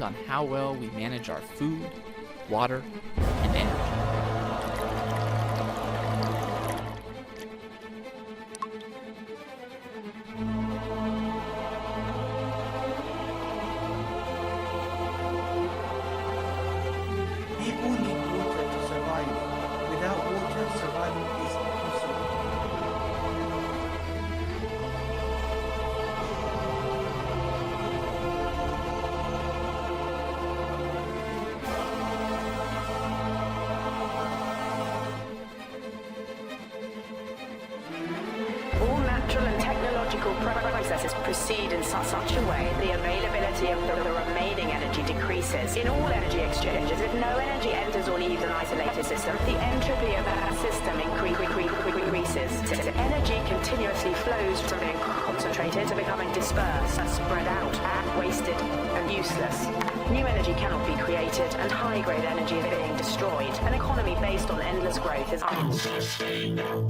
depends on how well we manage our food, water, and energy. People need water to survive. Without water, survival is impossible. All natural and technological processes proceed in such a way the availability of the remaining energy decreases. In all energy exchanges, if no energy enters or leaves an isolated system, the entropy of that system increases. Energy continuously flows from being concentrated to becoming dispersed, spread out, wasted, and useless. New energy cannot be created, and high-grade energy is being destroyed. An economy based on endless growth is unsustainable.